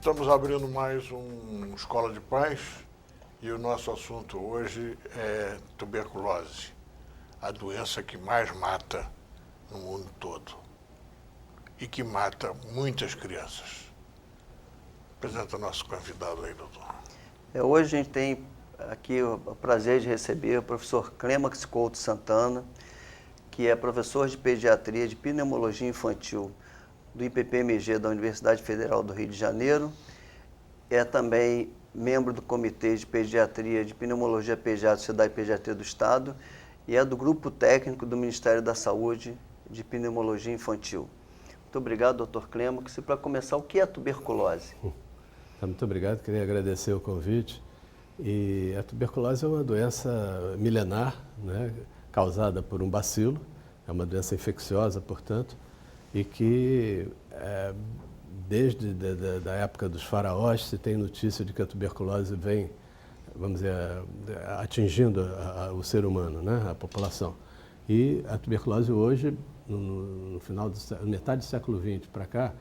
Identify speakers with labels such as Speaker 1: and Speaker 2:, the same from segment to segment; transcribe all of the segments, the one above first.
Speaker 1: Estamos abrindo mais um Escola de Paz e o nosso assunto hoje é tuberculose, a doença que mais mata no mundo todo e que mata muitas crianças. Apresenta o nosso convidado aí, doutor.
Speaker 2: Hoje a gente tem aqui o prazer de receber o professor Clêmax Couto Santana, que é professor de pediatria de pneumologia infantil do IPPMG da Universidade Federal do Rio de Janeiro. É também membro do Comitê de Pediatria de Pneumologia Pediátrica da Sociedade de Pediatria do Estado e é do Grupo Técnico do Ministério da Saúde de Pneumologia Infantil. Muito obrigado, doutor Clêmax. E para começar, o que é a tuberculose?
Speaker 3: Muito obrigado, queria agradecer o convite. E a tuberculose é uma doença milenar, né, causada por um bacilo, é uma doença infecciosa, portanto, e que desde da época dos faraós se tem notícia de que a tuberculose vem, vamos dizer, atingindo o ser humano, né, a população. E a tuberculose hoje, no final metade do século XX para cá,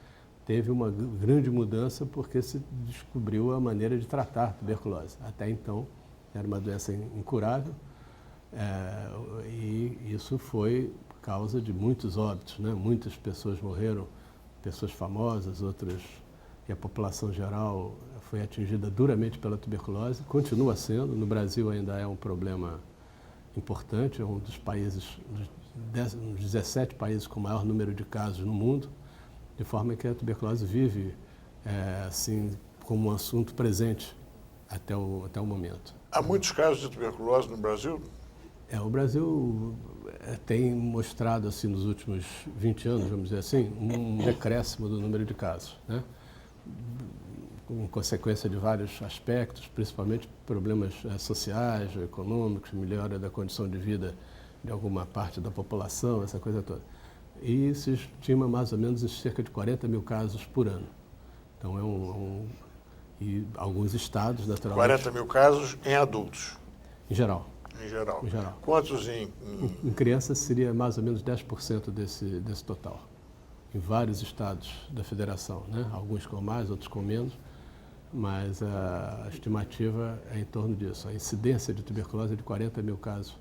Speaker 3: teve uma grande mudança porque se descobriu a maneira de tratar a tuberculose. Até então era uma doença incurável e isso foi causa de muitos óbitos, né? Muitas pessoas morreram, pessoas famosas, outras, e a população geral foi atingida duramente pela tuberculose, continua sendo, no Brasil ainda é um problema importante, é um dos países, dos 17 países com maior número de casos no mundo, de forma que a tuberculose vive assim, como um assunto presente até o momento.
Speaker 1: Há muitos casos de tuberculose no Brasil?
Speaker 3: O Brasil tem mostrado, assim, nos últimos 20 anos, vamos dizer assim, um decréscimo do número de casos, né? Com consequência de vários aspectos, principalmente problemas sociais, econômicos, melhora da condição de vida de alguma parte da população, essa coisa toda. E se estima mais ou menos cerca de 40 mil casos por ano. Então e alguns estados, naturalmente...
Speaker 1: 40 mil casos em adultos?
Speaker 3: Em geral.
Speaker 1: Em geral.
Speaker 3: Em geral.
Speaker 1: Quantos
Speaker 3: em crianças seria mais ou menos 10% desse total. Em vários estados da federação, né? Alguns com mais, outros com menos, mas a estimativa é em torno disso. A incidência de tuberculose é de 40 mil casos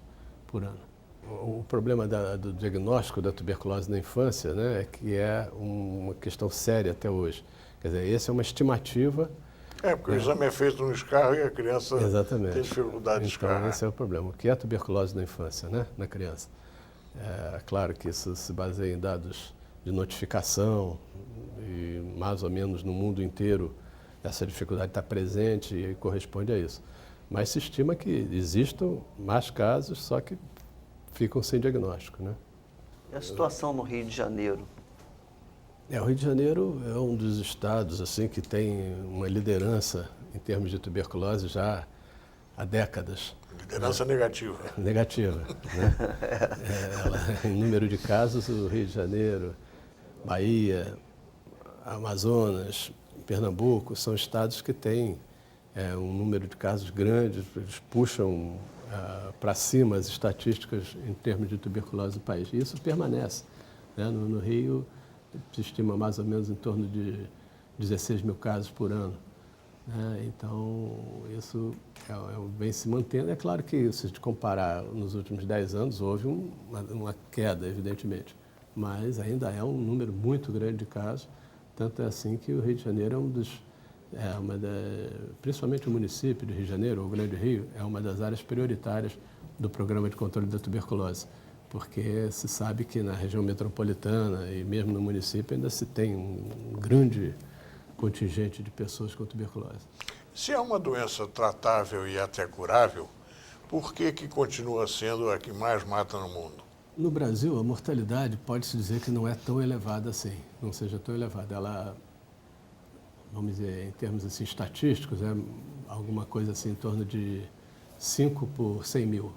Speaker 3: por ano. O problema do diagnóstico da tuberculose na infância, né, é que é uma questão séria até hoje. Quer dizer, essa é uma estimativa...
Speaker 1: porque o exame é feito no escarro e a criança
Speaker 3: Exatamente.
Speaker 1: tem dificuldade de escarrar.
Speaker 3: Então, esse é o problema. O que é a tuberculose na infância, né, na criança? É claro que isso se baseia em dados de notificação e mais ou menos no mundo inteiro essa dificuldade está presente e corresponde a isso. Mas se estima que existam mais casos, só que ficam sem diagnóstico, né?
Speaker 2: E a situação no Rio de Janeiro?
Speaker 3: O Rio de Janeiro é um dos estados assim, que tem uma liderança em termos de tuberculose já há décadas.
Speaker 1: Liderança negativa.
Speaker 3: Negativa, né? Em número de casos, o Rio de Janeiro, Bahia, Amazonas, Pernambuco, são estados que têm um número de casos grandes, eles puxam para cima as estatísticas em termos de tuberculose do país. E isso permanece, né? No Rio, se estima mais ou menos em torno de 16 mil casos por ano, né? Então, isso vem se mantendo. É claro que, se a gente comparar nos últimos 10 anos, houve uma queda, evidentemente, mas ainda é um número muito grande de casos, tanto é assim que o Rio de Janeiro é um dos... principalmente o município do Rio de Janeiro, o Grande Rio, é uma das áreas prioritárias do Programa de Controle da Tuberculose, porque se sabe que na região metropolitana e mesmo no município ainda se tem um grande contingente de pessoas com tuberculose.
Speaker 1: Se é uma doença tratável e até curável, por que continua sendo a que mais mata no mundo?
Speaker 3: No Brasil, a mortalidade pode-se dizer que não é tão elevada assim, não seja tão elevada. Ela, vamos dizer, em termos assim, estatísticos, é alguma coisa assim em torno de 5 por 100 mil.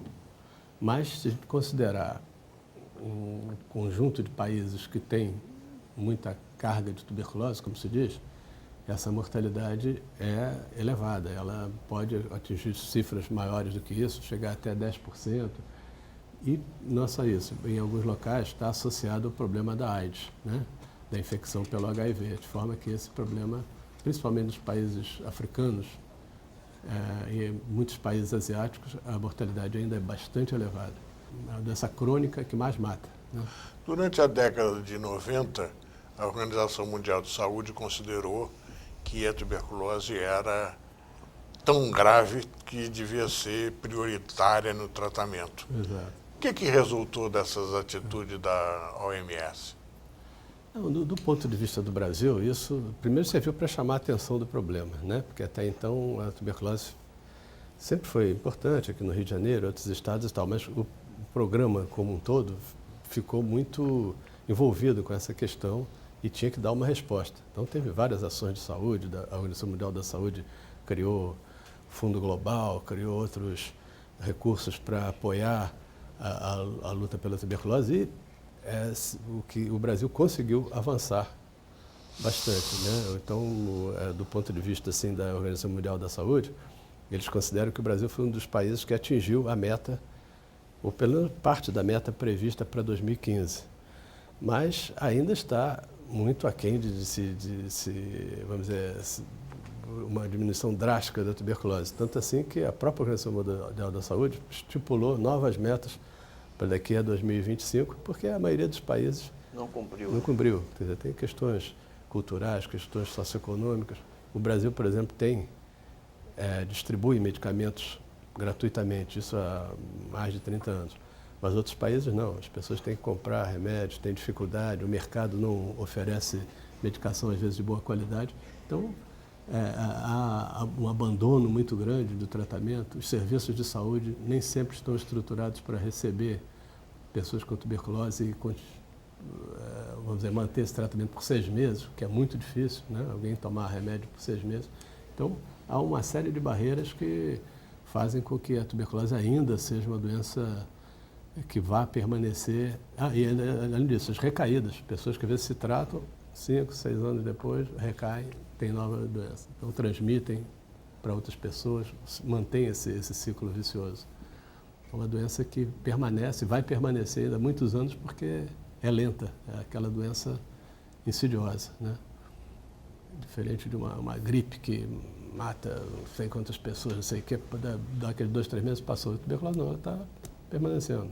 Speaker 3: Mas, se a gente considerar um conjunto de países que tem muita carga de tuberculose, como se diz, essa mortalidade é elevada. Ela pode atingir cifras maiores do que isso, chegar até 10%. E não só isso, em alguns locais está associado ao problema da AIDS, né? Da infecção pelo HIV, de forma que esse problema principalmente nos países africanos e muitos países asiáticos, a mortalidade ainda é bastante elevada. É uma doença crônica que mais mata, né?
Speaker 1: Durante a década de 90, a Organização Mundial de Saúde considerou que a tuberculose era tão grave que devia ser prioritária no tratamento.
Speaker 3: Exato.
Speaker 1: O que resultou dessas atitudes da OMS?
Speaker 3: Do ponto de vista do Brasil, isso primeiro serviu para chamar a atenção do problema, né? Porque até então a tuberculose sempre foi importante aqui no Rio de Janeiro, outros estados e tal, mas o programa como um todo ficou muito envolvido com essa questão e tinha que dar uma resposta. Então teve várias ações de saúde, a Organização Mundial da Saúde criou Fundo Global, criou outros recursos para apoiar a luta pela tuberculose e o Brasil conseguiu avançar bastante, né? Então, do ponto de vista assim, da Organização Mundial da Saúde, eles consideram que o Brasil foi um dos países que atingiu a meta, ou pelo menos parte da meta prevista para 2015. Mas ainda está muito aquém vamos dizer, uma diminuição drástica da tuberculose. Tanto assim que a própria Organização Mundial da Saúde estipulou novas metas para daqui a 2025, porque a maioria dos países
Speaker 2: não cumpriu.
Speaker 3: Não cumpriu. Quer dizer, tem questões culturais, questões socioeconômicas. O Brasil, por exemplo, distribui medicamentos gratuitamente, isso há mais de 30 anos. Mas outros países não, as pessoas têm que comprar remédios, têm dificuldade, o mercado não oferece medicação, às vezes, de boa qualidade. Então, há um abandono muito grande do tratamento. Os serviços de saúde nem sempre estão estruturados para receber pessoas com tuberculose e, vamos dizer, manter esse tratamento por 6 meses, o que é muito difícil, né? Alguém tomar remédio por 6 meses. Então, há uma série de barreiras que fazem com que a tuberculose ainda seja uma doença que vá permanecer. E além disso, as recaídas, pessoas que às vezes se tratam, 5, 6 anos depois, recaem, têm nova doença. Então, transmitem para outras pessoas, mantém esse ciclo vicioso. É uma doença que vai permanecer ainda muitos anos porque é lenta, é aquela doença insidiosa, né? Diferente de uma gripe que mata não sei quantas pessoas, não sei o que, daqueles 2, 3 meses passou. A tuberculose não, ela está permanecendo.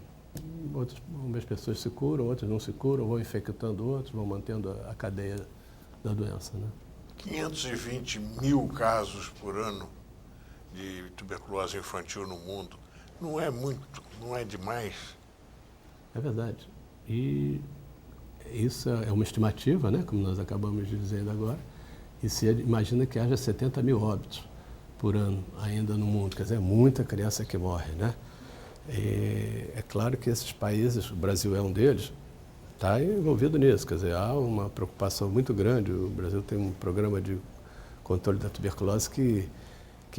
Speaker 3: Algumas pessoas se curam, outras não se curam, vão infectando outros, vão mantendo a cadeia da doença, né?
Speaker 1: 520 mil casos por ano de tuberculose infantil no mundo. Não é muito, não é demais.
Speaker 3: É verdade. E isso é uma estimativa, né, como nós acabamos de dizer agora, e se imagina que haja 70 mil óbitos por ano ainda no mundo, quer dizer, é muita criança que morre, né? E é claro que esses países, o Brasil é um deles, está envolvido nisso, quer dizer, há uma preocupação muito grande. O Brasil tem um programa de controle da tuberculose que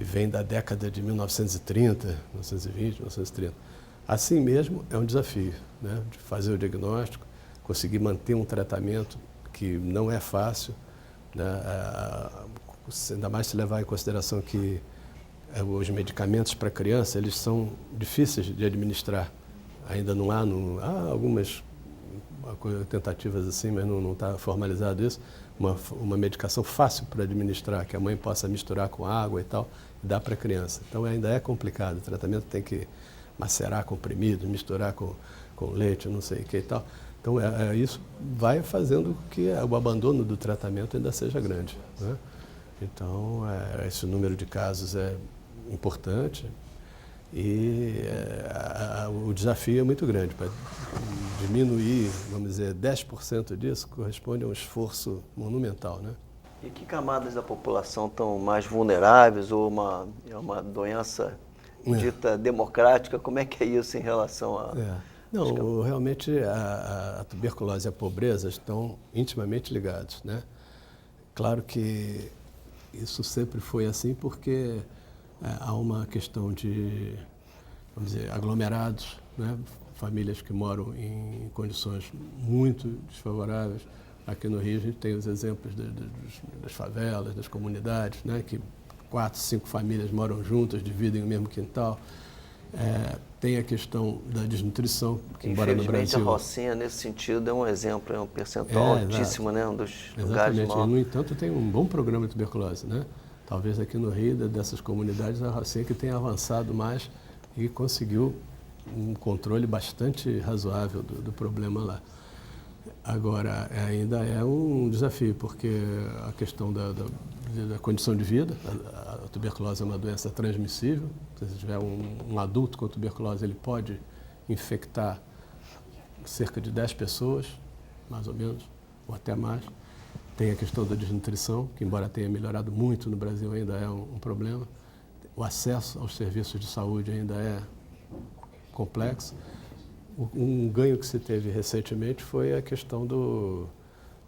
Speaker 3: vem da década de 1930, 1920, 1930. Assim mesmo, é um desafio, né, de fazer o diagnóstico, conseguir manter um tratamento que não é fácil, né, ainda mais se levar em consideração que os medicamentos para criança, eles são difíceis de administrar. Ainda não há algumas tentativas assim, mas não está formalizado isso. Uma medicação fácil para administrar, que a mãe possa misturar com água e tal, e dar para a criança. Então ainda é complicado. O tratamento tem que macerar comprimido, misturar com leite, não sei o que e tal. Então isso vai fazendo que o abandono do tratamento ainda seja grande, né? Então esse número de casos é importante e o desafio é muito grande. Para diminuir, vamos dizer, 10% disso corresponde a um esforço monumental, né?
Speaker 2: E que camadas da população estão mais vulneráveis ou é uma doença dita democrática? Como é que é isso em relação a...
Speaker 3: Não, realmente a tuberculose e a pobreza estão intimamente ligados, né? Claro que isso sempre foi assim porque há uma questão de, vamos dizer, aglomerados, né? Famílias que moram em condições muito desfavoráveis. Aqui no Rio a gente tem os exemplos das favelas, das comunidades, né? Que 4, 5 famílias moram juntas, dividem o mesmo quintal. Tem a questão da desnutrição, que embora no
Speaker 2: Infelizmente,
Speaker 3: Brasil...
Speaker 2: a Rocinha, nesse sentido, é um exemplo, é um percentual altíssimo, né? Um dos lugares
Speaker 3: Exatamente.
Speaker 2: maiores.
Speaker 3: E, no entanto, tem um bom programa de tuberculose, né? Talvez aqui no Rio, dessas comunidades, a Rocinha que tenha avançado mais e conseguiu um controle bastante razoável do problema lá. Agora, ainda é um desafio, porque a questão da condição de vida, a tuberculose é uma doença transmissível. Se tiver um adulto com tuberculose, ele pode infectar cerca de 10 pessoas, mais ou menos, ou até mais. Tem a questão da desnutrição, que embora tenha melhorado muito no Brasil, ainda é um problema. O acesso aos serviços de saúde ainda é complexo. Um ganho que se teve recentemente foi a questão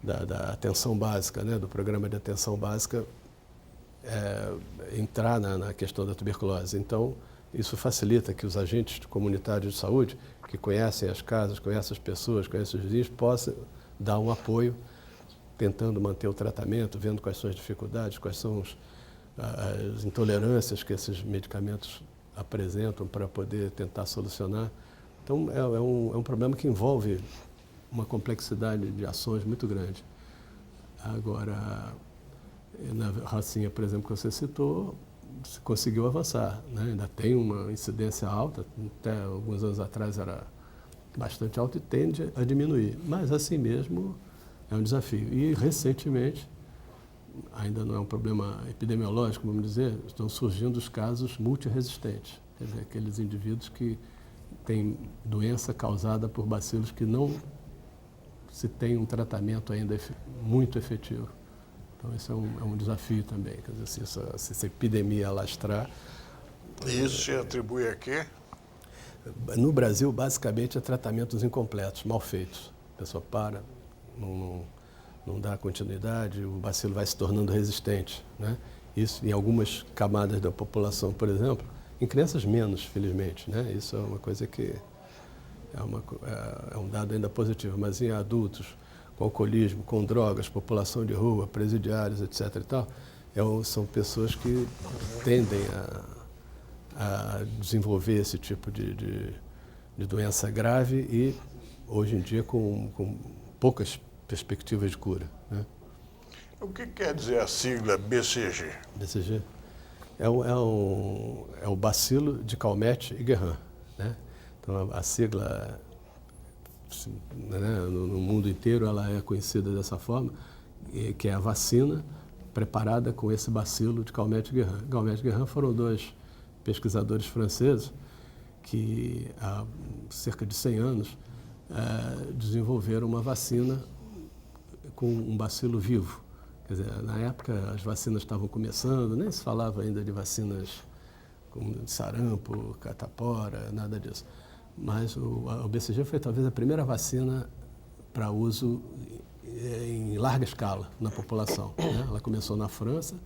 Speaker 3: da atenção básica, né? Do programa de atenção básica entrar na questão da tuberculose. Então, isso facilita que os agentes comunitários de saúde, que conhecem as casas, conhecem as pessoas, conhecem os vizinhos, possam dar um apoio, tentando manter o tratamento, vendo quais são as dificuldades, quais são as intolerâncias que esses medicamentos apresentam para poder tentar solucionar. Então, é um problema que envolve uma complexidade de ações muito grande. Agora, na Rocinha, por exemplo, que você citou, se conseguiu avançar, né? Ainda tem uma incidência alta, até alguns anos atrás era bastante alta e tende a diminuir, mas assim mesmo é um desafio. E recentemente, ainda não é um problema epidemiológico, vamos dizer, estão surgindo os casos multiresistentes, quer dizer, aqueles indivíduos que têm doença causada por bacilos que não se tem um tratamento ainda muito efetivo. Então, esse é um desafio também, quer dizer, se essa epidemia alastrar.
Speaker 1: E isso se atribui a quê?
Speaker 3: No Brasil, basicamente, é tratamentos incompletos, mal feitos. A pessoa para, não dá continuidade, o bacilo vai se tornando resistente, né? Isso em algumas camadas da população, por exemplo, em crianças menos, felizmente, né? Isso é uma coisa que é um dado ainda positivo, mas em adultos, com alcoolismo, com drogas, população de rua, presidiários, etc. e tal, são pessoas que tendem a desenvolver esse tipo de doença grave e, hoje em dia, com poucas perspectivas de cura, né?
Speaker 1: O que quer dizer a sigla BCG?
Speaker 3: BCG é o bacilo de Calmette e Guerin, né? Então, a sigla, né, no mundo inteiro, ela é conhecida dessa forma, que é a vacina preparada com esse bacilo de Calmette e Guerin. Calmette e Guerin foram dois pesquisadores franceses que, há cerca de 100 anos, desenvolveram uma vacina com um bacilo vivo. Quer dizer, na época as vacinas estavam começando, nem se falava ainda de vacinas como sarampo, catapora, nada disso. Mas o BCG foi talvez a primeira vacina para uso em larga escala na população, né? Ela começou na França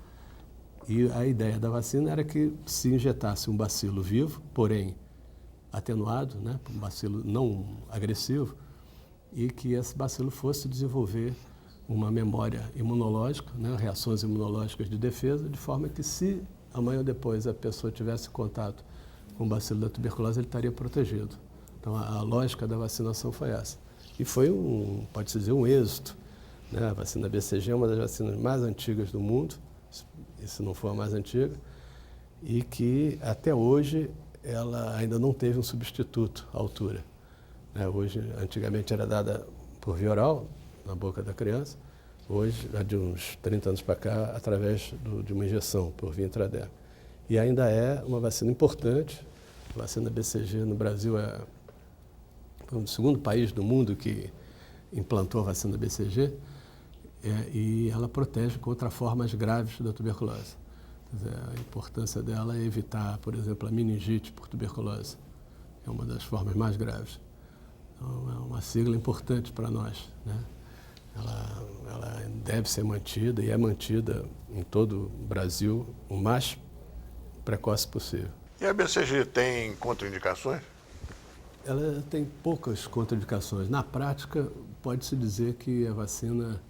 Speaker 3: e a ideia da vacina era que se injetasse um bacilo vivo, porém atenuado, né? Um bacilo não agressivo, e que esse bacilo fosse desenvolver uma memória imunológica, né? Reações imunológicas de defesa, de forma que se amanhã ou depois a pessoa tivesse contato com o bacilo da tuberculose, ele estaria protegido. Então, a lógica da vacinação foi essa. E foi pode-se dizer, um êxito, né? A vacina BCG é uma das vacinas mais antigas do mundo, e se não for a mais antiga, e que, até hoje, ela ainda não teve um substituto à altura, né? Hoje, antigamente era dada por via oral, na boca da criança, hoje, de uns 30 anos para cá, através de uma injeção por via intradérmica. E ainda é uma vacina importante. A vacina BCG no Brasil foi o segundo país do mundo que implantou a vacina BCG, e ela protege contra formas graves da tuberculose. Quer dizer, a importância dela é evitar, por exemplo, a meningite por tuberculose. É uma das formas mais graves. Então, é uma sigla importante para nós, né? Ela deve ser mantida e é mantida em todo o Brasil o mais precoce possível.
Speaker 1: E a BCG tem contraindicações?
Speaker 3: Ela tem poucas contraindicações. Na prática, pode-se dizer que a vacina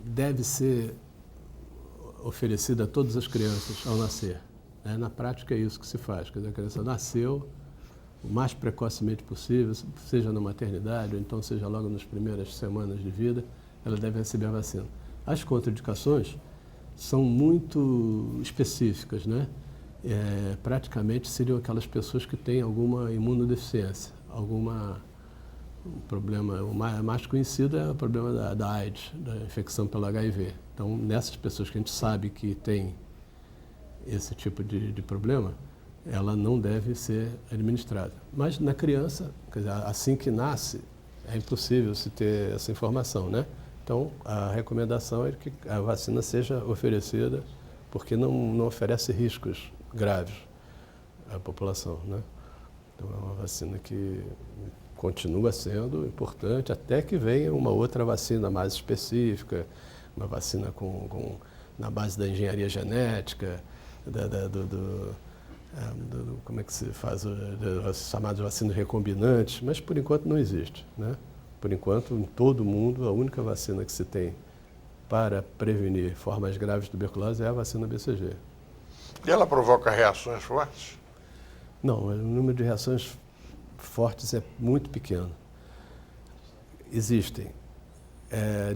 Speaker 3: deve ser oferecida a todas as crianças ao nascer, né? Na prática é isso que se faz. Quer dizer, a criança nasceu o mais precocemente possível, seja na maternidade ou então seja logo nas primeiras semanas de vida, ela deve receber a vacina. As contraindicações são muito específicas, né? Praticamente seriam aquelas pessoas que têm alguma imunodeficiência, alguma problema, o mais conhecido é o problema da AIDS, da infecção pelo HIV. Então, nessas pessoas que a gente sabe que tem esse tipo de problema, ela não deve ser administrada. Mas na criança, quer dizer, assim que nasce, é impossível se ter essa informação, né? Então, a recomendação é que a vacina seja oferecida, porque não oferece riscos graves à população, né? Então, é uma vacina que continua sendo importante até que venha uma outra vacina mais específica, uma vacina na base da engenharia genética, como é que se faz, as chamadas vacinas recombinantes, mas por enquanto não existe, né? Por enquanto, em todo o mundo, a única vacina que se tem para prevenir formas graves de tuberculose é a vacina BCG.
Speaker 1: E ela provoca reações fortes?
Speaker 3: Não, o número de reações fortes é muito pequeno. Existem.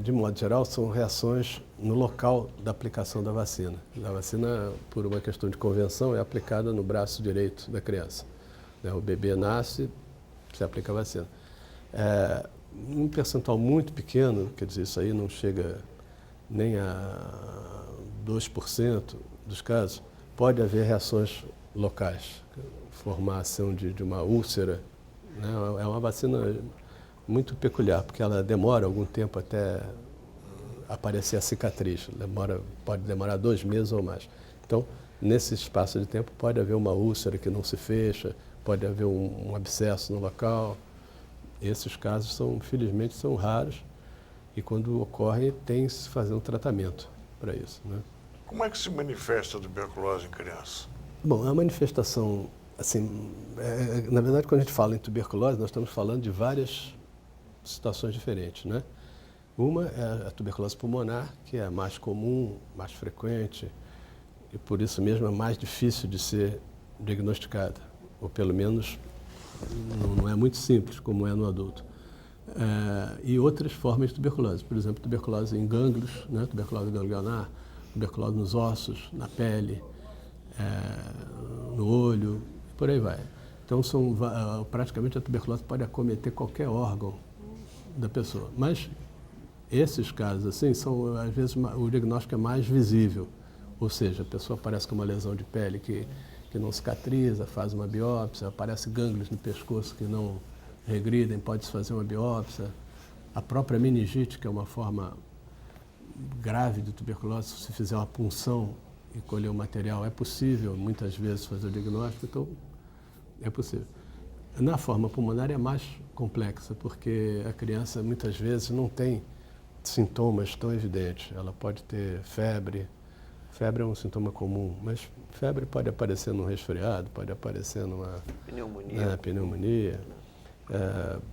Speaker 3: De modo geral, são reações no local da aplicação da vacina. A vacina, por uma questão de convenção, é aplicada no braço direito da criança. O bebê nasce, se aplica a vacina. Um percentual muito pequeno, quer dizer, isso aí não chega nem a 2% dos casos, pode haver reações locais, formação de uma úlcera, né? É uma vacina muito peculiar, porque ela demora algum tempo até aparecer a cicatriz, pode demorar 2 meses ou mais. Então, nesse espaço de tempo pode haver uma úlcera que não se fecha, pode haver um abscesso no local. Esses casos, felizmente, são raros e quando ocorrem tem que se fazer um tratamento para isso, né?
Speaker 1: Como é que se manifesta a tuberculose em criança?
Speaker 3: Bom, a manifestação, assim, na verdade, quando a gente fala em tuberculose, nós estamos falando de várias situações diferentes, né? Uma é a tuberculose pulmonar, que é a mais comum, mais frequente e por isso mesmo é mais difícil de ser diagnosticada, ou pelo menos não é muito simples, como é no adulto. E outras formas de tuberculose, por exemplo, tuberculose em gânglios, né? Tuberculose ganglionar, tuberculose nos ossos, na pele, no olho, por aí vai. Então, praticamente a tuberculose pode acometer qualquer órgão da pessoa. Mas esses casos, assim, às vezes o diagnóstico é mais visível, ou seja, a pessoa aparece com uma lesão de pele que não cicatriza, faz uma biópsia, aparece gânglios no pescoço que não regridem, pode-se fazer uma biópsia. A própria meningite, que é uma forma grave de tuberculose, se fizer uma punção e colher o material, é possível, muitas vezes, fazer o diagnóstico, então é possível. Na forma pulmonar é mais complexa, porque a criança, muitas vezes, não tem sintomas tão evidentes. Ela pode ter febre. Febre é um sintoma comum, mas febre pode aparecer num resfriado, pode aparecer numa pneumonia.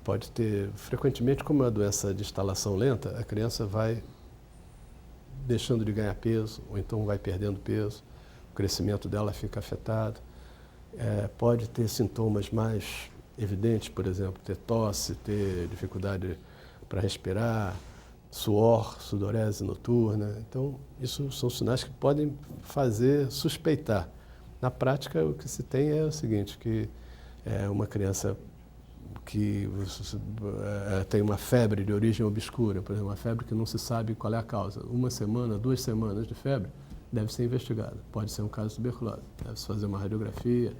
Speaker 3: Pode ter, frequentemente, como é uma doença de instalação lenta, a criança vai deixando de ganhar peso, ou então vai perdendo peso, o crescimento dela fica afetado. Pode ter sintomas mais evidentes, por exemplo, ter tosse, ter dificuldade para respirar, suor, sudorese noturna. Então, isso são sinais que podem fazer suspeitar. Na prática, o que se tem é o seguinte, que é uma criança que tem uma febre de origem obscura, por exemplo, uma febre que não se sabe qual é a causa. 1 semana, 2 semanas de febre, deve ser investigada. Pode ser um caso de tuberculose. Deve-se fazer uma radiografia.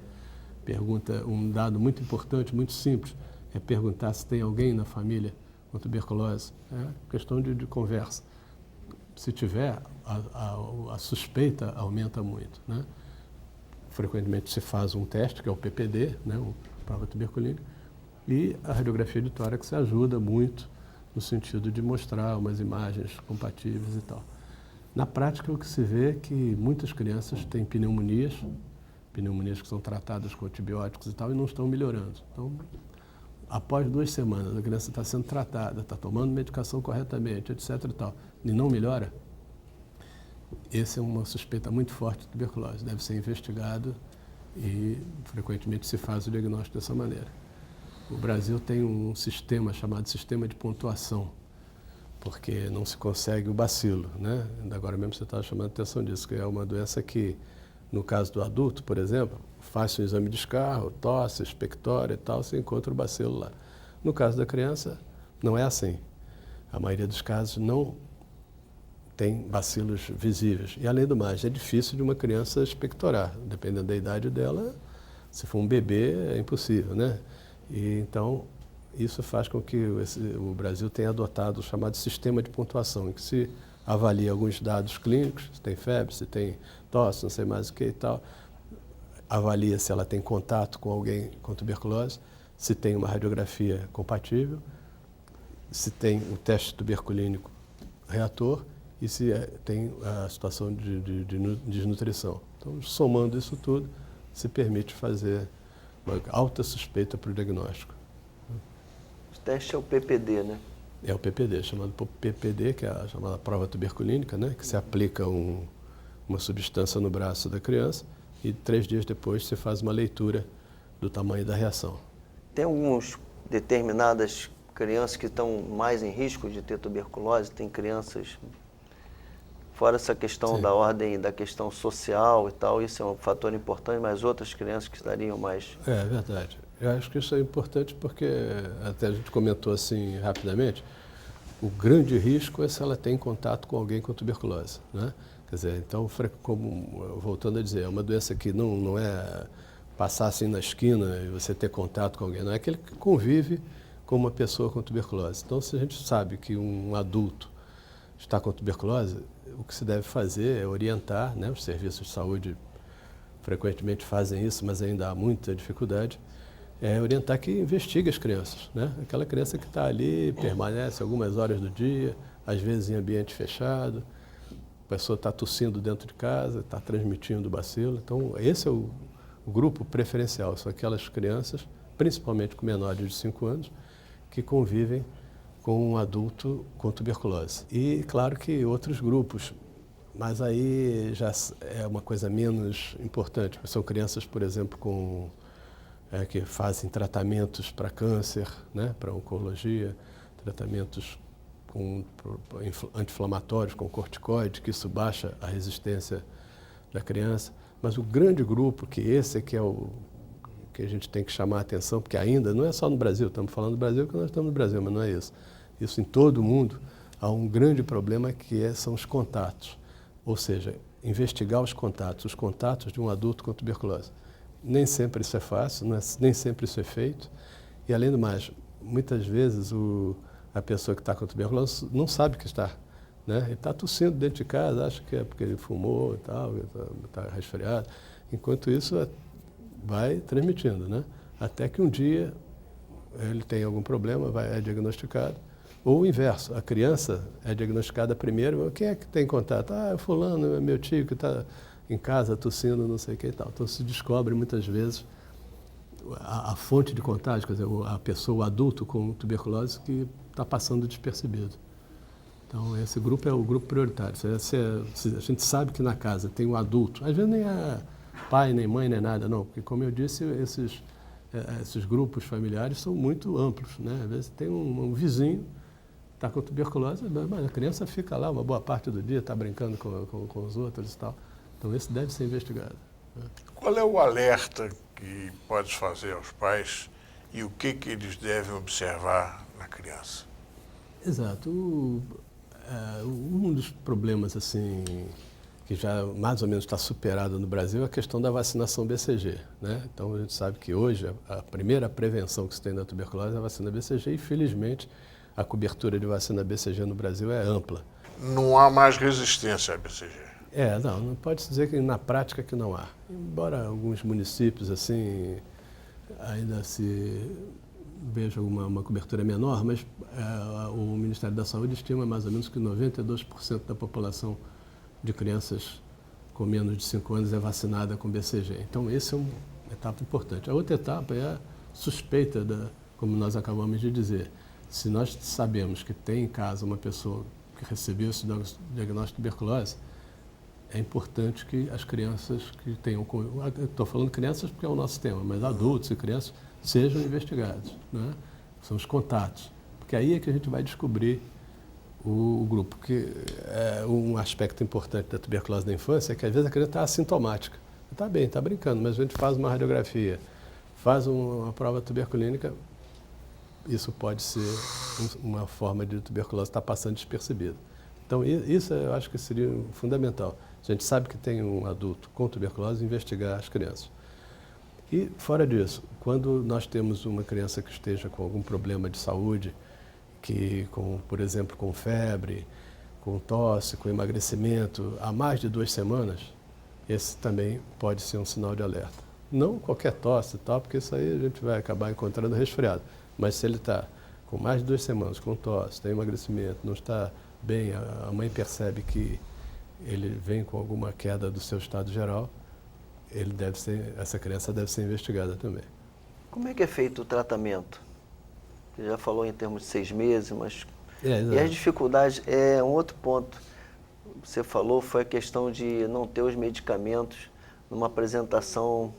Speaker 3: Um dado muito importante, muito simples, é perguntar se tem alguém na família com tuberculose. É questão de conversa. Se tiver, a suspeita aumenta muito, né? Frequentemente se faz um teste, que é o PPD, né, prova tuberculínica, e a radiografia de tórax ajuda muito no sentido de mostrar umas imagens compatíveis e tal. Na prática, o que se vê é que muitas crianças têm pneumonias que são tratadas com antibióticos e tal, e não estão melhorando. Então, após 2 semanas, a criança está sendo tratada, está tomando medicação corretamente, etc. e tal, e não melhora, esse é uma suspeita muito forte de tuberculose. Deve ser investigado e frequentemente se faz o diagnóstico dessa maneira. O Brasil tem um sistema chamado sistema de pontuação, porque não se consegue o bacilo, né? Agora mesmo você estava chamando a atenção disso, que é uma doença que, no caso do adulto, por exemplo, faz um exame de escarro, tosse, expectória e tal, você encontra o bacilo lá. No caso da criança, não é assim. A maioria dos casos não tem bacilos visíveis. E, além do mais, é difícil de uma criança expectorar. Dependendo da idade dela, se for um bebê, é impossível, né? E, então, isso faz com que o Brasil tenha adotado o chamado sistema de pontuação, em que se avalia alguns dados clínicos, se tem febre, se tem tosse, não sei mais o que e tal, avalia se ela tem contato com alguém com tuberculose, se tem uma radiografia compatível, se tem o teste tuberculínico reator e se tem a situação de desnutrição. Então, somando isso tudo, se permite fazer uma alta suspeita para o diagnóstico.
Speaker 2: O teste é o PPD, né?
Speaker 3: É o PPD, chamado PPD, que é a chamada prova tuberculínica, né? Que se aplica uma substância no braço da criança e 3 dias depois se faz uma leitura do tamanho da reação.
Speaker 2: Tem algumas determinadas crianças que estão mais em risco de ter tuberculose? Tem crianças, fora essa questão
Speaker 3: Sim.
Speaker 2: da ordem, da questão social e tal, isso é um fator importante, mas outras crianças que estariam mais...
Speaker 3: É verdade. Eu acho que isso é importante porque, até a gente comentou assim rapidamente, o grande risco é se ela tem contato com alguém com tuberculose, né? Quer dizer, então, como, voltando a dizer, é uma doença que não é passar assim na esquina e você ter contato com alguém, não é aquele que convive com uma pessoa com tuberculose. Então, se a gente sabe que um adulto está com tuberculose, o que se deve fazer é orientar, né? Os serviços de saúde frequentemente fazem isso, mas ainda há muita dificuldade, orientar que investigue as crianças, né? Aquela criança que está ali, permanece algumas horas do dia, às vezes em ambiente fechado, a pessoa está tossindo dentro de casa, está transmitindo o bacilo. Então, esse é o grupo preferencial, são aquelas crianças, principalmente com menores de 5 anos, que convivem com um adulto com tuberculose. E, claro que outros grupos, mas aí já é uma coisa menos importante. São crianças, por exemplo, que fazem tratamentos para câncer, né, para oncologia, tratamentos anti-inflamatórios, com corticoide, que isso baixa a resistência da criança. Mas o grande grupo, que esse é que é o que a gente tem que chamar a atenção, porque ainda não é só no Brasil, estamos falando do Brasil porque nós estamos no Brasil, mas não é isso. Isso em todo o mundo, há um grande problema que são os contatos, ou seja, investigar os contatos de um adulto com tuberculose. Nem sempre isso é fácil, nem sempre isso é feito, e além do mais, muitas vezes a pessoa que está com tuberculose não sabe que está, né? Ele está tossindo dentro de casa, acha que é porque ele fumou e tal, está resfriado. Enquanto isso, vai transmitindo, né? Até que um dia ele tem algum problema, é diagnosticado. Ou o inverso, a criança é diagnosticada primeiro, quem é que tem contato? Ah, é fulano, é meu tio que está em casa tossindo, não sei o que e tal. Então se descobre muitas vezes a fonte de contágio, quer dizer, a pessoa, o adulto com tuberculose que está passando despercebido. Então esse grupo é o grupo prioritário. Se a gente sabe que na casa tem um adulto, às vezes nem é pai, nem mãe, nem nada, não, porque como eu disse, esses grupos familiares são muito amplos, né? Às vezes tem um vizinho está com tuberculose, mas a criança fica lá uma boa parte do dia, está brincando com os outros e tal. Então, esse deve ser investigado, né?
Speaker 1: Qual é o alerta que podes fazer aos pais e o que eles devem observar na criança?
Speaker 3: Exato. Um dos problemas assim que já mais ou menos está superado no Brasil é a questão da vacinação BCG, né? Então, a gente sabe que hoje a primeira prevenção que se tem da tuberculose é a vacina BCG e, felizmente, a cobertura de vacina BCG no Brasil é ampla.
Speaker 1: Não há mais resistência à BCG?
Speaker 3: Não pode dizer que na prática que não há. Embora alguns municípios assim ainda se veja uma cobertura menor, mas o Ministério da Saúde estima mais ou menos que 92% da população de crianças com menos de 5 anos é vacinada com BCG. Então, esse é uma etapa importante. A outra etapa é a suspeita, como nós acabamos de dizer. Se nós sabemos que tem em casa uma pessoa que recebeu esse diagnóstico de tuberculose, é importante que as crianças que tenham... Estou falando crianças porque é o nosso tema, mas adultos e crianças sejam investigados, né? São os contatos. Porque aí é que a gente vai descobrir o grupo. Porque um aspecto importante da tuberculose da infância é que às vezes a criança está assintomática. Está bem, está brincando, mas a gente faz uma radiografia, faz uma prova tuberculínica, isso pode ser uma forma de tuberculose estar passando despercebida. Então, isso eu acho que seria fundamental. A gente sabe que tem um adulto com tuberculose, investigar as crianças. E, fora disso, quando nós temos uma criança que esteja com algum problema de saúde, por exemplo, com febre, com tosse, com emagrecimento, há mais de 2 semanas, esse também pode ser um sinal de alerta. Não qualquer tosse e tal, porque isso aí a gente vai acabar encontrando resfriado. Mas se ele está com mais de 2 semanas, com tosse, tem emagrecimento, não está bem, a mãe percebe que ele vem com alguma queda do seu estado geral, essa criança deve ser investigada também.
Speaker 2: Como é que é feito o tratamento? Você já falou em termos de 6 meses, mas...
Speaker 3: exato.
Speaker 2: E as dificuldades, um outro ponto, você falou, foi a questão de não ter os medicamentos numa apresentação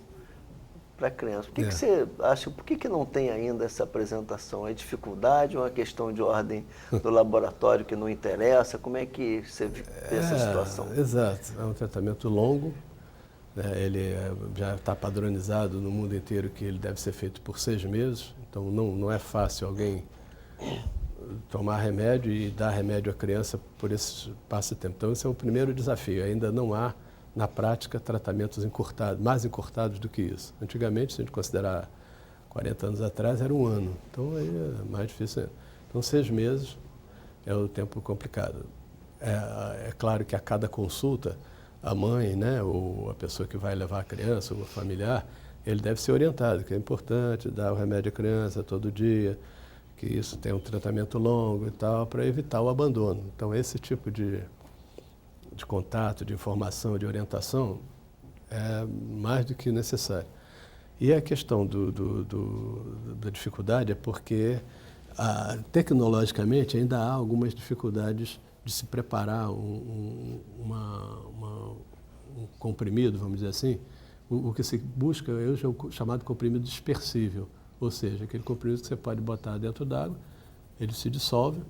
Speaker 2: para a criança. Por que você acha, por que não tem ainda essa apresentação? É dificuldade ou é uma questão de ordem do laboratório que não interessa? Como é que você vê essa situação?
Speaker 3: Exato, é um tratamento longo, né? Ele já está padronizado no mundo inteiro que ele deve ser feito por 6 meses, então não é fácil alguém tomar remédio e dar remédio à criança por esse espaço de tempo. Então esse é o primeiro desafio, ainda não há na prática tratamentos mais encurtados do que isso. Antigamente, se a gente considerar 40 anos atrás, era 1 ano, então aí é mais difícil ainda. Então 6 meses é o tempo complicado. É claro que a cada consulta, a mãe, né, ou a pessoa que vai levar a criança, ou o familiar, ele deve ser orientado, que é importante dar o remédio à criança todo dia, que isso tem um tratamento longo e tal, para evitar o abandono. Então, esse tipo de contato, de informação, de orientação, é mais do que necessário. E a questão da dificuldade é porque, tecnologicamente, ainda há algumas dificuldades de se preparar um comprimido, vamos dizer assim. O que se busca hoje é o chamado comprimido dispersível, ou seja, aquele comprimido que você pode botar dentro d'água, ele se dissolve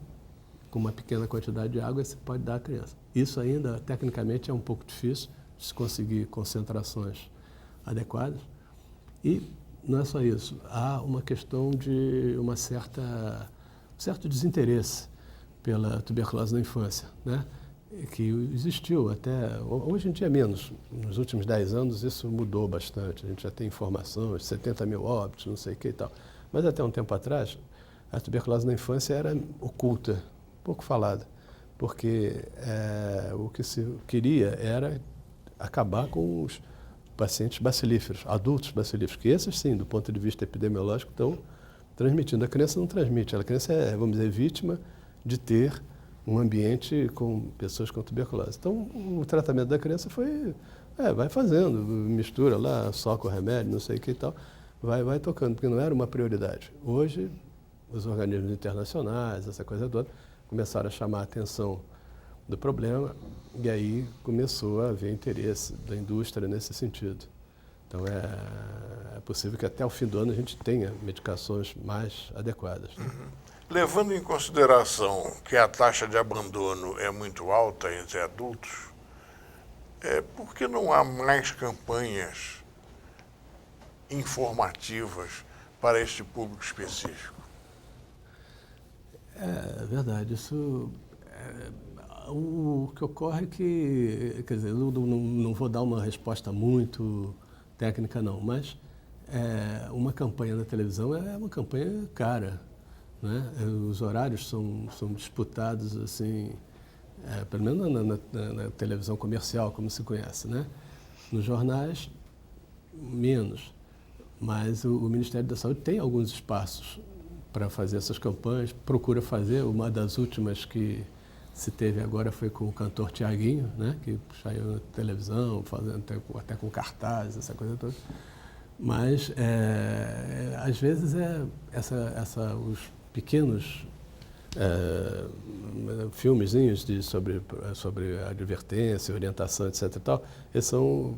Speaker 3: com uma pequena quantidade de água e você pode dar à criança. Isso ainda, tecnicamente, é um pouco difícil de se conseguir concentrações adequadas. E não é só isso, há uma questão de um certo desinteresse pela tuberculose na infância, né? Que existiu até, hoje em dia menos, nos últimos 10 anos isso mudou bastante, a gente já tem informações, 70 mil óbitos, não sei o que e tal. Mas até um tempo atrás, a tuberculose na infância era oculta, pouco falada, porque o que se queria era acabar com os pacientes bacilíferos, adultos bacilíferos, que esses sim, do ponto de vista epidemiológico, estão transmitindo. A criança não transmite, a criança é, vamos dizer, vítima de ter um ambiente com pessoas com tuberculose. Então, o tratamento da criança foi, vai fazendo, mistura lá, só com remédio, não sei o que e tal, vai tocando, porque não era uma prioridade. Hoje, os organismos internacionais, essa coisa toda, começaram a chamar a atenção do problema e aí começou a haver interesse da indústria nesse sentido. Então, é possível que até o fim do ano a gente tenha medicações mais adequadas. Né?
Speaker 1: Levando em consideração que a taxa de abandono é muito alta entre adultos, por que não há mais campanhas informativas para este público específico?
Speaker 3: É verdade, isso... o que ocorre é que, quer dizer, eu não vou dar uma resposta muito técnica não, mas uma campanha na televisão é uma campanha cara, né? Os horários são disputados assim, pelo menos na televisão comercial, como se conhece, né? Nos jornais, menos, mas o Ministério da Saúde tem alguns espaços para fazer essas campanhas, procura fazer. Uma das últimas que se teve agora foi com o cantor Tiaguinho, né, que saiu na televisão, fazendo até com cartazes, essa coisa toda. Mas, às vezes, os pequenos filmezinhos sobre advertência, orientação, etc. e tal, eles são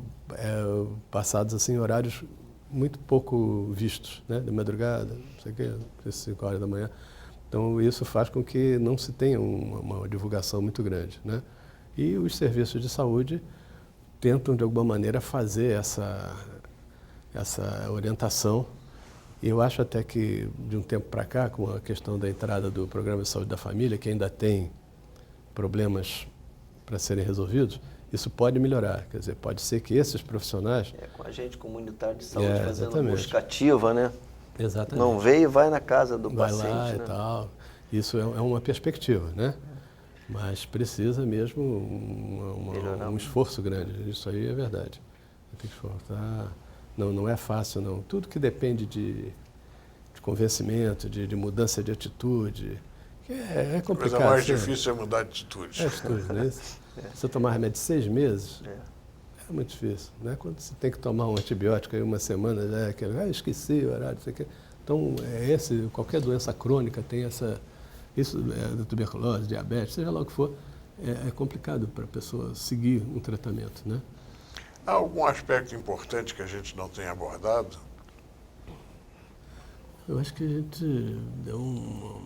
Speaker 3: passados assim, em horários muito pouco vistos, né? De madrugada, não sei o quê, 5 horas da manhã. Então, isso faz com que não se tenha uma divulgação muito grande, né? E os serviços de saúde tentam, de alguma maneira, fazer essa orientação. E eu acho até que, de um tempo para cá, com a questão da entrada do Programa de Saúde da Família, que ainda tem problemas para serem resolvidos, isso pode melhorar. Quer dizer, pode ser que esses profissionais...
Speaker 2: Com a agente comunitário de saúde fazendo
Speaker 3: exatamente.
Speaker 2: busca ativa, né?
Speaker 3: Exatamente.
Speaker 2: Não veio, vai na casa do
Speaker 3: vai
Speaker 2: paciente.
Speaker 3: Lá
Speaker 2: né?
Speaker 3: e tal. Isso é uma perspectiva, né? Mas precisa mesmo um esforço grande. Isso aí é verdade. Tem que esforçar. Não é fácil, não. Tudo que depende de convencimento, de mudança de atitude, é complicado.
Speaker 1: A coisa mais difícil é mudar de atitude.
Speaker 3: É atitude, né? Você tomar remédio 6 meses, é muito difícil. Né? Quando você tem que tomar um antibiótico aí 1 semana, já é aquele, esqueci o horário, não sei o quê. Então, qualquer doença crônica tem isso da tuberculose, diabetes, seja lá o que for, é complicado para a pessoa seguir um tratamento, né?
Speaker 1: Há algum aspecto importante que a gente não tenha abordado?
Speaker 3: Eu acho que a gente deu um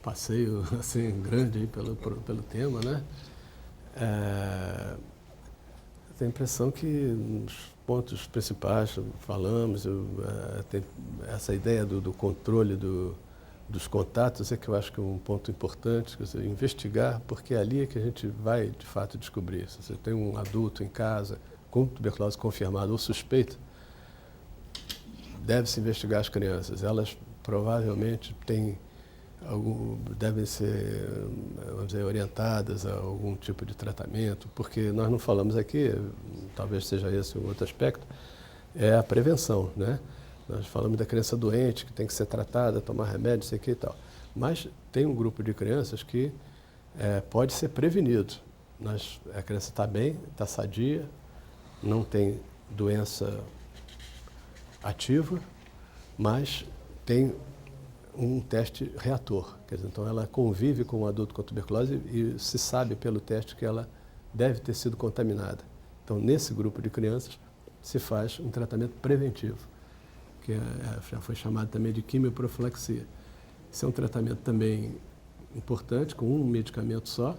Speaker 3: passeio assim, grande aí pelo tema, né? Tenho a impressão que nos pontos principais falamos, essa ideia do controle dos contatos é que eu acho que é um ponto importante, quer dizer, investigar, porque é ali que a gente vai, de fato, descobrir. Se você tem um adulto em casa com tuberculose confirmada ou suspeita, deve-se investigar as crianças. Elas provavelmente devem ser, vamos dizer, orientadas a algum tipo de tratamento, porque nós não falamos aqui, talvez seja esse um outro aspecto, é a prevenção, né? Nós falamos da criança doente, que tem que ser tratada, tomar remédio, sei o que e tal. Mas tem um grupo de crianças que pode ser prevenido. A criança está bem, está sadia, não tem doença ativa, mas tem um teste reator. Quer dizer, então ela convive com um adulto com tuberculose e se sabe pelo teste que ela deve ter sido contaminada. Então, nesse grupo de crianças, se faz um tratamento preventivo, que já foi chamado também de quimioprofilaxia. Isso é um tratamento também importante, com um medicamento só,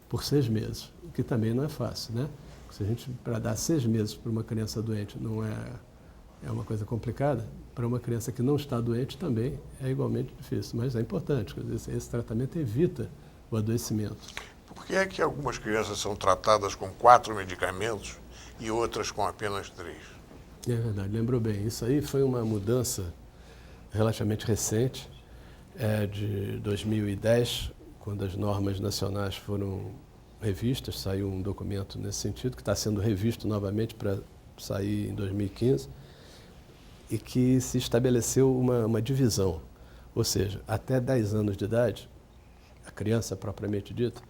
Speaker 3: por 6 meses, o que também não é fácil, né? Se a gente, para dar 6 meses para uma criança doente, não é uma coisa complicada, para uma criança que não está doente também é igualmente difícil, mas é importante, quer dizer, esse tratamento evita o adoecimento.
Speaker 1: Por que é que algumas crianças são tratadas com 4 medicamentos e outras com apenas 3?
Speaker 3: É verdade, lembrou bem. Isso aí foi uma mudança relativamente recente, de 2010, quando as normas nacionais foram revistas, saiu um documento nesse sentido, que está sendo revisto novamente para sair em 2015, e que se estabeleceu uma divisão. Ou seja, até 10 anos de idade, a criança propriamente dita,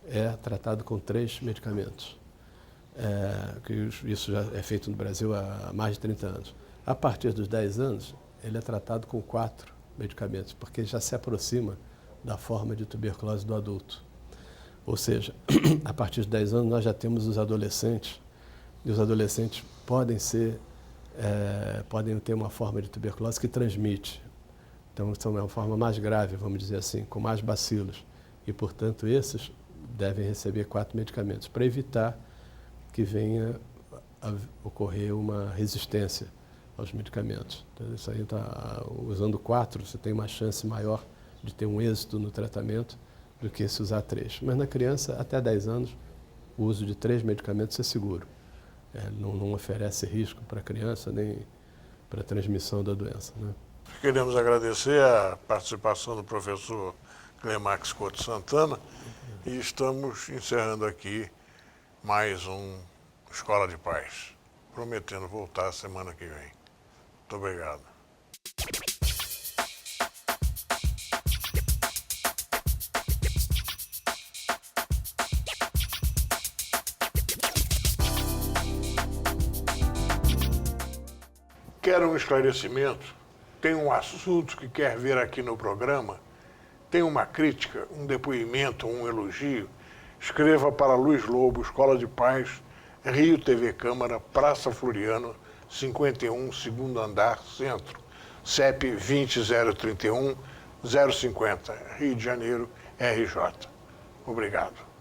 Speaker 3: é tratada com 3 medicamentos. Isso já é feito no Brasil há mais de 30 anos. A partir dos 10 anos, ele é tratado com 4 medicamentos, porque já se aproxima da forma de tuberculose do adulto. Ou seja, a partir de 10 anos nós já temos os adolescentes, e os adolescentes podem ter uma forma de tuberculose que transmite. Então, é uma forma mais grave, vamos dizer assim, com mais bacilos. E, portanto, esses devem receber 4 medicamentos, para evitar que venha a ocorrer uma resistência aos medicamentos. Então, isso aí usando 4, você tem uma chance maior de ter um êxito no tratamento do que se usar 3. Mas na criança, até 10 anos, o uso de 3 medicamentos é seguro. Não oferece risco para a criança nem para a transmissão da doença, né?
Speaker 1: Queremos agradecer a participação do professor Clemax Couto Santana e estamos encerrando aqui mais um Escola de Paz, prometendo voltar semana que vem. Muito obrigado. Quer um esclarecimento? Tem um assunto que quer ver aqui no programa? Tem uma crítica, um depoimento, um elogio? Escreva para Luiz Lobo, Escola de Paz, Rio TV Câmara, Praça Floriano, 51, segundo andar, centro. CEP 20031 050, Rio de Janeiro, RJ. Obrigado.